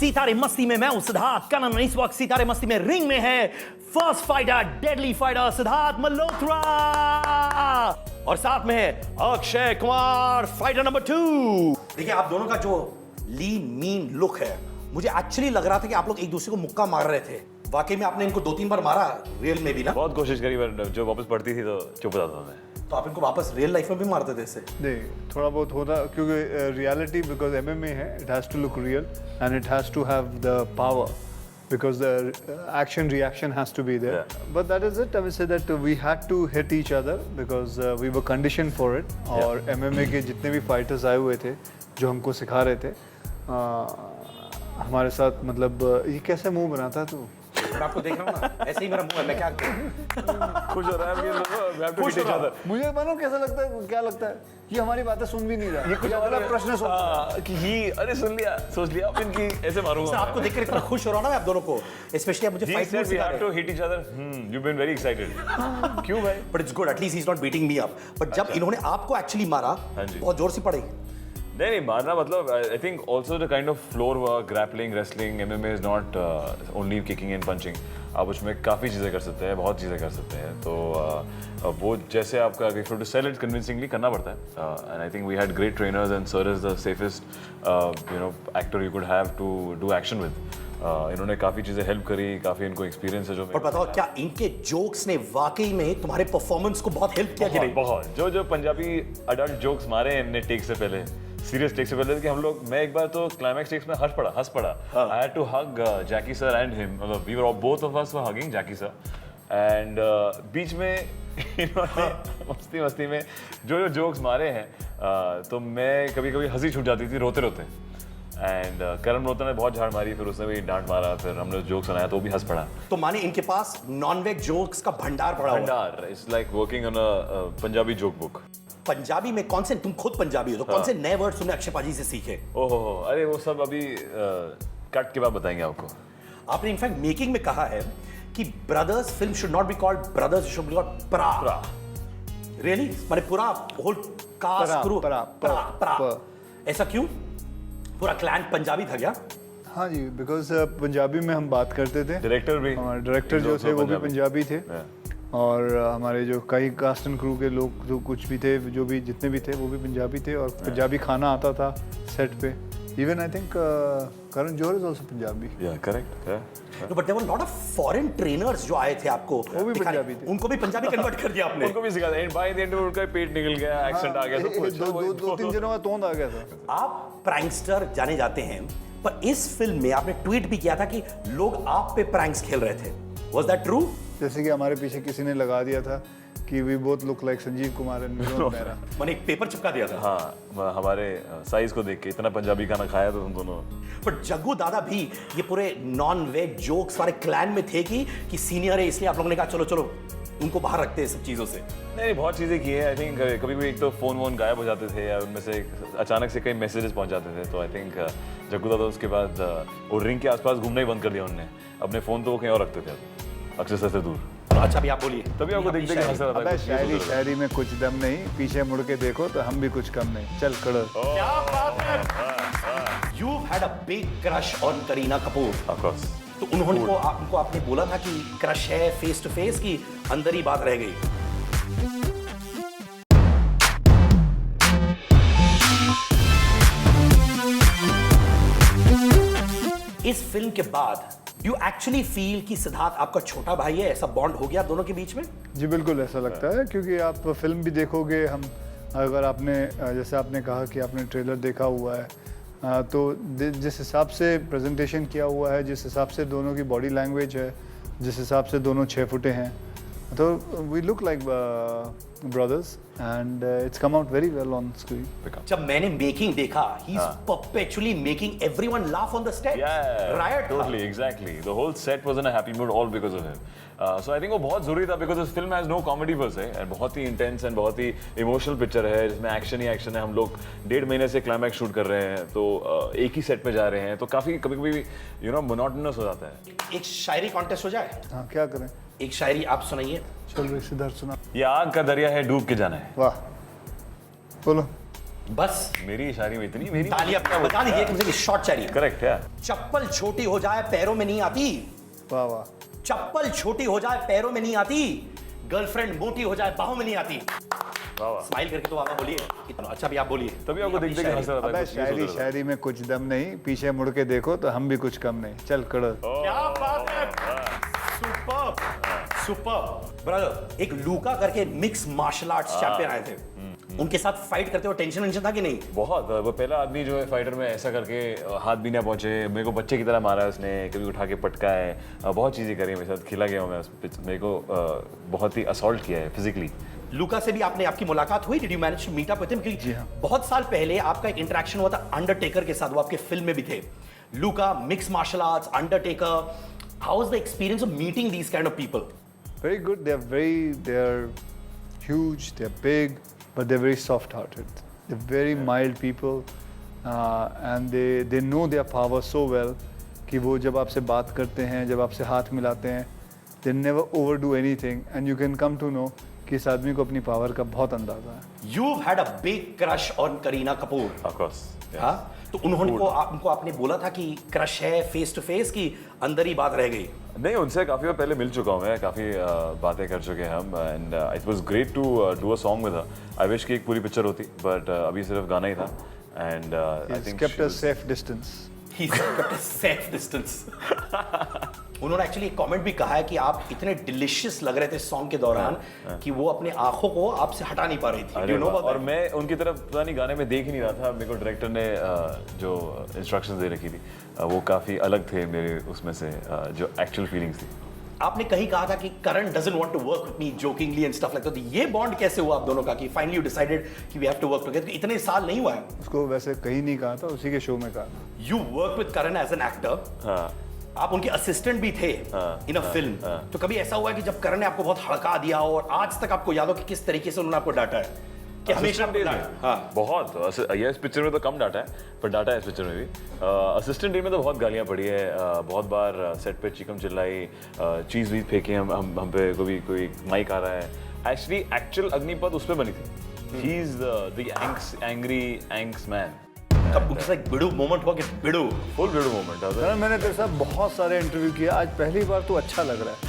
सितारे मस्ती में मैं हूं सिद्धार्थ कनन। इस वक्त सितारे मस्ती में रिंग में है first fighter, deadly fighter Siddharth Malhotra, और साथ में है अक्षय कुमार, फाइटर नंबर 2। देखिए, आप दोनों का जो लीन मीन लुक है, मुझे एक्चुअली लग रहा था कि आप लोग एक दूसरे को मुक्का मार रहे थे। वाकई में आपने इनको 2-3 बार मारा रियल में भी ना? बहुत कोशिश करी, पर जो वापस पड़ती थी तो चुप हो जाता मैं। तो आप इनको वापस रियल लाइफ में भी मारते थे इससे? नहीं, थोड़ा बहुत होता, क्योंकि रियलिटी बिकॉज एमएमए है, it has to look real and it has to have the power because the action reaction has to be there. But that is it. I would say that we had to hit each other because we were conditioned for it. और MMA के जितने भी fighters आए हुए थे जो हमको सिखा रहे थे, हमारे साथ, मतलब ये कैसे मुंह बनाता है तू? मैं आपको देख रहा हूँ ना, ऐसे ही मेरा मुंह है, मैं क्या करूँ? खुश हो रहा है खुश हो रहा है। मुझे मालूम कैसा लगता है, क्या लगता है? ये हमारी बातें सुन भी नहीं रहा। ये कुछ वाला प्रश्न सोच कि ही अरे सुन लिया, सोच लिया अब इनकी ऐसे मारूंगा। आपको देखकर इतना खुश हो रहा हूँ ना मैं आप दोनों को, स्पेशली आप मुझे फाइट में we have to hit each other. You've been very excited. क्यों भाई? But it's good, at least he's not beating me up. But जब इन्होंने आपको एक्चुअली मारा, बहुत जोर से पड़ी। नहीं मारना मतलब I think also the kind of floor work, grappling, wrestling, MMA is not only kicking and punching. आप उसमें काफ़ी चीज़ें कर सकते हैं, बहुत चीज़ें कर सकते हैं। तो वो जैसे आपका if you have to sell it convincingly करना पड़ता है। And I think we had great trainers and sir is the safest actor you could have to do action with. इन्होंने काफ़ी चीज़ें हेल्प करी, काफ़ी इनको एक्सपीरियंस है जो। और बताओ, क्या इनके जोक्स ने वाकई में तुम्हारे परफॉर्मेंस को बहुत हेल्प किया कि नहीं? बहुत। जो पंजाबी अडल्ट जोक्स मारे हैं इनने टेक से पहले, सीरियस टेक से पहले, कि हम लोग, मैं एक बार तो क्लाइमैक्स टेक्स में हंस पड़ा। I had to hug Jackie sir and him, मतलब we were both of us were hugging Jackie sir, and बीच में इन्होंने मस्ती में जो जोक्स मारे हैं, तो मैं कभी हंसी छूट जाती थी रोते एंड करण रोता ने बहुत झाड़ मारी, फिर उसने भी डांट मारा, फिर हमने जोक सुनाया तो वो भी हंस पड़ा। तो माने इनके पास नॉन वेज जोक्स का भंडार पड़ा हुआ है। It's like working on a Punjabi joke book. Punjabi में कौन से, तुम खुद पंजाबी हो तो कौन से नए वर्ड्स तुमने अक्षय पाजी से सीखे? ओहो, अरे वो सब अभी कट के बाद बताएंगे आपको। आपने इनफैक्ट मेकिंग में कहा है कि brothers film should not be called brothers, should be called प्रा। रियली? माने पूरा होल कास्ट क्रू प्रा। ऐसा क्यों? पूरा क्लैन पंजाबी था क्या? हाँ जी, बिकॉज पंजाबी में हम बात करते थे। डायरेक्टर जो थे वो भी पंजाबी थे, और हमारे जो कई कास्ट एंड क्रू के लोग जो कुछ भी थे, जो भी जितने भी थे वो भी पंजाबी थे, और पंजाबी खाना आता था सेट पे। Even I think Karan Johar is also Punjabi. Yeah correct. But there were lot of foreign trainers जो आए थे आपको, वो भी पंजाबी थे, उनको भी पंजाबी कन्वर्ट कर दिया आपने? उनको भी सिखा दिया, एंड बाय द एंड उनका पेट निकल गया, एक्सेंट आ गया, सब कुछ। दो 3 दिनों में तोंद आ गया था। आप प्रैंकस्टर जाने जाते हैं, पर इस फिल्म में आपने ट्वीट भी किया था कि लोग आप पे प्रैंक्स खेल रहे थे। Was that true? जैसे कि हमारे पीछे किसी ने लगा दिया था कि we both look like Sanjeev Kumar and Vinod Mehra. मैंने एक पेपर चिपका दिया था। हाँ, हमारे साइज को देख के इतना पंजाबी खाना खाया तो हम दोनों। पर जग्गू दादा भी ये पूरे नॉन वेज जोक्स वाले क्लैन में थे कि सीनियर है इसलिए आप लोगों ने कहा चलो उनको बाहर रखते हैं सब चीज़ों से? नहीं, बहुत चीज़ें की है। आई थिंक कभी एक तो फ़ोन गायब हो जाते थे, या उनमें से अचानक से कई मैसेजेस पहुंच जाते थे, तो आई थिंक जग्गू दादा उसके बाद वो रिंग के आसपास घूमना ही बंद कर दिया उन्होंने। अपने फ़ोन तो वो कहीं और रखते थे अक्षय सर से दूर। अच्छा, अभी आप बोलिए। तभी आपको देखते कि हंस रहा था। शायरी में कुछ दम नहीं, पीछे मुड़ के देखो तो हम भी कुछ कम नहीं। चल खड़ो। क्या बात है। You've had a big crush on Kareena Kapoor. Of course. तो उनको आपने बोला था कि क्रश है फेस टू फेस, की अंदर ही बात रह गई? इस फिल्म के बाद यू एक्चुअली फील कि सिद्धार्थ आपका छोटा भाई है, ऐसा बॉन्ड हो गया दोनों के बीच में? जी बिल्कुल ऐसा लगता है, क्योंकि आप फिल्म भी देखोगे, हम अगर आपने जैसे आपने कहा कि आपने ट्रेलर देखा हुआ है, तो जिस हिसाब से प्रेजेंटेशन किया हुआ है, जिस हिसाब से दोनों की बॉडी लैंग्वेज है, जिस हिसाब से दोनों 6 फुटे हैं, तो we look like brothers and it's come out very well on screen. जब मैंने मेकिंग देखा, he is perpetually making everyone laugh on the set. Right, totally, exactly. The whole set was in a happy mood all because of him. So I think वो बहुत जरूरी था, because this film has no comedy per se, and बहुत ही intense and बहुत ही emotional picture है, जिसमें action ही action है। हम लोग 1.5 महीने से क्लाइमैक्स शूट कर रहे हैं, तो एक ही सेट पे जा रहे हैं, तो काफी कभी मोनोटोनस हो जाता है। एक शायरी कॉन्टेस्ट हो जाए? हाँ, क्या करें? एक शायरी आप सुनाइए। चल रही सिद्धार्थ सुना। ये आग का दरिया है, डूब के जाना है। वाह, बोलो। बस मेरी शायरी में इतनी मेरी तालियां बता दीजिए कम से कम शॉर्ट चाहिए। करेक्ट है। चप्पल छोटी हो जाए पैरों में नहीं आती, वाह वाह। चप्पल छोटी हो जाए पैरों में नहीं आती, गर्लफ्रेंड मोटी हो जाए बाहों में नहीं आती। वाह वाह। स्माइल करके तो आप बोलिए कितना अच्छा भी आप बोलिए। तभी आपको दिख देगा हंस रहा था। अबे कुछ नहीं शायरी सोच रहा था। शायरी में कुछ दम नहीं, पीछे मुड़ के देखो तो हम भी कुछ कम नहीं। चल कड़ो। क्या बात है, सुपर सुपर ब्रदर। एक लूका करके मिक्स मार्शल आर्ट्स चैंपियन आए थे, उनके साथ फाइट करते हुए टेंशन वेंशन था कि नहीं? बहुत। वो पहला आदमी जो है फाइटर में ऐसा करके हाथ भी ना पहुंचे, मेरे को बच्चे की तरह मारा है उसने, कभी उठा के पटका है, बहुत चीज़ें करी है मेरे साथ, खिला गया हूँ मैं मेरे को बहुत ही असॉल्ट किया है फिजिकली। लूका से भी आपकी मुलाकात हुई? Did you manage to meet up with him? क्योंकि बहुत साल पहले आपका एक इंटरेक्शन हुआ था अंडरटेकर के साथ, वो आपके फिल्म में भी थे। Luca, mix martial arts, Undertaker, how was the experience of meeting these kind of people? Very good. They're huge. They're big, but they're very soft-hearted. They're very mild people, and they know their power so well कि वो जब आपसे बात करते हैं, जब आपसे हाथ मिलाते हैं, they never overdo anything, and you can come to know कि इस आदमी को अपनी पावर का बहुत अंदाजा है। You've had a big crush on Kareena Kapoor. Of course. हाँ, तो उनको आपने बोला था कि क्रश है फेस टू फेस की अंदर ही बात रह गई? नहीं, उनसे काफ़ी बार पहले मिल चुका हूँ मैं, काफ़ी बातें कर चुके हैं हम, and it was great to do a song with her. I wish कि एक पूरी पिक्चर होती, बट अभी सिर्फ गाना ही था, and I think kept a safe distance. He's kept a safe distance. उन्होंने एक्चुअली एक कमेंट भी कहा है कि आप इतने डिलिशियस लग रहे थे सॉन्ग के दौरान कि वो अपने आंखों को आपसे हटा नहीं पा रही थी। अरे You know वाह, about और that? मैं उनकी तरफ पता नहीं गाने में देख ही नहीं रहा था, मेरे को डायरेक्टर ने जो इंस्ट्रक्शंस दे रखी थी वो काफ़ी अलग थे मेरे उसमें से, जो एक्चुअल फीलिंग्स थी। आपने कहीं कहा था कि Karan doesn't want to work with me jokingly and stuff like that. तो ये बॉन्ड कैसे हुआ आप दोनों का कि फाइनली यू डिसाइडेड कि we have to work together? इतने साल नहीं हुआ है। उसको वैसे कहीं नहीं कहा था, उसी के शो में कहा था। You work with Karan as an actor, हाँ, आप उनके असिस्टेंट भी थे इन अ फिल्म। तो कभी ऐसा हुआ है कि जब करण ने आपको बहुत हड़का दिया हो और आज तक आपको याद हो कि किस तरीके से उन्होंने आपको डांटा है? कि हमेशा आपको डांटा? हाँ, बहुत। ये इस पिक्चर में तो कम डाटा है, पर डाटा है इस पिक्चर में भी। असिस्टेंट टीम में तो बहुत गालियाँ पड़ी है, बहुत बार सेट पे चिकन चिल्लाई, चीज़ वीज फेंकी हम पे, कोई माइक आ रहा है। एक्चुअली एक्चुअल अग्निपथ उस पर बनी थी। He is the angry एंग्स man. कब कुछ लाइक बिडू मोमेंट हुआ कि बिडू? फुल बिडू मोमेंट था। करण, मैंने तेरे साथ बहुत सारे इंटरव्यू किया, आज पहली बार तो अच्छा लग रहा है।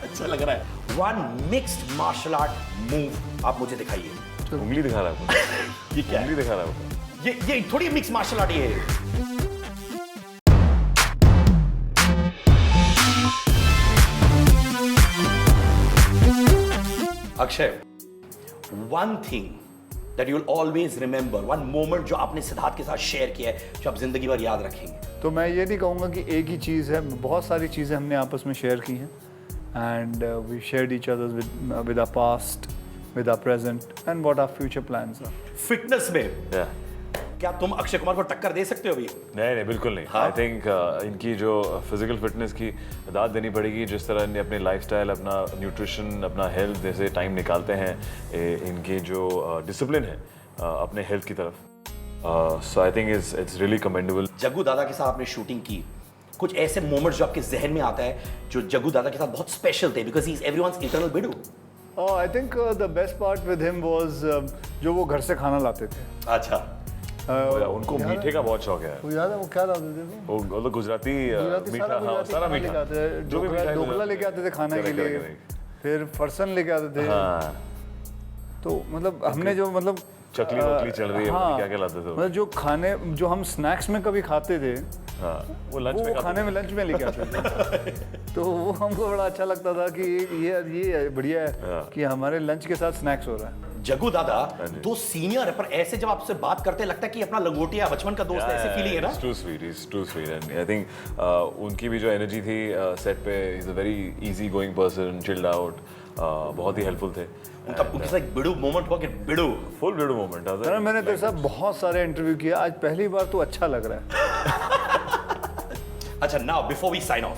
अच्छा लग रहा है। One mixed martial art move आप मुझे दिखाइए। उंगली दिखा रहा है आपको। ये क्या है? उंगली दिखा रहा है आपको। ये थोड़ी मिक्स मार्शल आर्ट ये है। Akshay, one thing that you will always remember, one moment जो आपने सिद्धार्थ के साथ शेयर किया है जो आप जिंदगी भर याद रखेंगे। तो मैं ये नहीं कहूँगा कि एक ही चीज़ है, बहुत सारी चीज़ें हमने आपस में शेयर की हैं, and we shared each others with our past, with our present, and what our future plans are. Fitness में Yeah. क्या तुम अक्षय कुमार को टक्कर दे सकते हो अभी? नहीं, बिल्कुल नहीं। आई थिंक इनकी जो फिजिकल फिटनेस की दाद देनी पड़ेगी, जिस तरह इनने अपने लाइफस्टाइल, अपना न्यूट्रिशन, अपना हेल्थ जैसे टाइम निकालते हैं, इनके जो डिसिप्लिन है अपने हेल्थ की तरफ, so I think it's really commendable. Jaggu Dada के साथ आपने शूटिंग की, कुछ ऐसे मोमेंट्स जो आपके जहन में आता है जो जग्गू दादा के साथ बहुत स्पेशल थे, because he is everyone's eternal bhidu? I think the best part with him was जो वो घर से खाना लाते थे। अच्छा, उनको मीठे का बहुत शौक है। वो याद है वो क्या लाते थे? वो लोग गुजराती मीठा, हाँ, सारा मीठा, जो भी मीठा ढोकला लेके आते थे खाने के लिए, फिर फरसन लेके आते थे। हाँ, तो मतलब हमने जो मतलब चकली वकली चल रही है, हाँ, क्या क्या लाते थे वो? मतलब जो खाने जो हम स्नैक्स में कभी खाते थे, हाँ, वो लंच में वो खाने में लंच में लेके आते थे। तो वो हमको बड़ा अच्छा लगता था कि ये बढ़िया है कि हमारे लंच के साथ स्नैक्स हो रहा है। जग्गू दादा दो सीनियर है, पर ऐसे जब आपसे बात करते लगता है कि अपना लंगोटिया बचपन का दोस्त है, ऐसे फीलिंग है ना? He's too sweet, and I think उनकी भी जो एनर्जी थी सेट पे, he's a very easy going person, chilled out, बहुत ही हेल्पफुल थे। उनका एक बिडू मोमेंट हुआ कि बिडू? फुल बिडू मोमेंट था। करण, मैंने तेरे साथ बहुत सारे इंटरव्यू किया, आज पहली बार तो अच्छा लग रहा है। अच्छा, now before we sign off,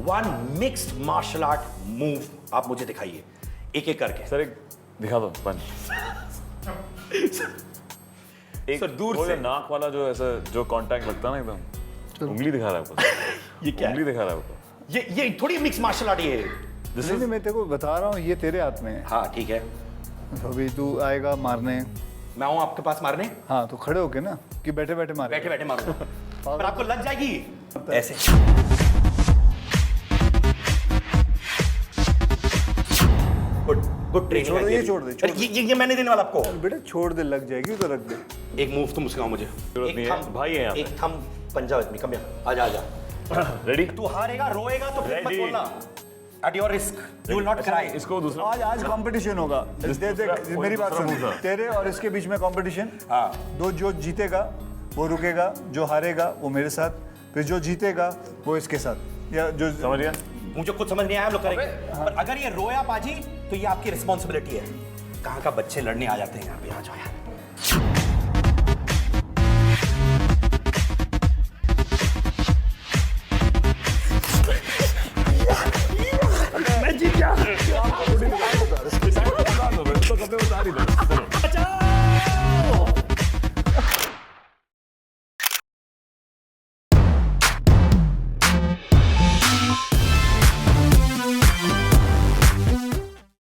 one mixed martial art move आप मुझे दिखाइए एक एक करके। सर एक दिखा दो पंच। एक सर, दूर वो से। जो नाक वाला जो ऐसा जो कांटेक्ट लगता है ना एकदम, उंगली दिखा रहा है आपको। ये क्या है? उंगली दिखा रहा है आपको। ये थोड़ी मिक्स मार्शल आर्ट ये है। नहीं, मैं तेरे को बता रहा हूँ, ये तेरे हाथ में है। हाँ ठीक है। अभी तू आएगा मारने, मैं आऊँ आपके पास मारने? हाँ तो खड़े होके ना कि बैठे बैठे मारे। बैठे बैठे मारूंगा पर आपको लग जाएगी ऐसे। Good good training. छोड़ दे, ये छोड़ दे, छोड़ दे। ये मैंने देने वाला आपको। बेटा छोड़ दे, लग जाएगी तो रख दे। एक मूव तुम सिखाओ मुझे। जरूरत नहीं है, भाई है यहाँ पे। एक थम पंजा विद मी, कम हियर, आजा आजा। रेडी? तू हारेगा, रोएगा तो फिर मत Ready. बोलना। At your risk, you will not cry. इसको दूसरा आज कंपटीशन होगा। देख मेरी बात सुन, तेरे और इसके बीच में कंपटीशन। हाँ। दो जो जीतेगा वो रुकेगा, जो हारेगा वो मेरे साथ, फिर जो जीतेगा वो इसके साथ, या जो समझ गया? मुझे कुछ समझ नहीं आया, हम लोग करेंगे। पर अगर ये रोया पाजी तो ये आपकी रिस्पॉन्सिबिलिटी है। कहाँ का बच्चे लड़ने आ जाते हैं यहाँ पे, आ जाओ यार। मैं जीत गया। तो कपड़े उतार ही दो।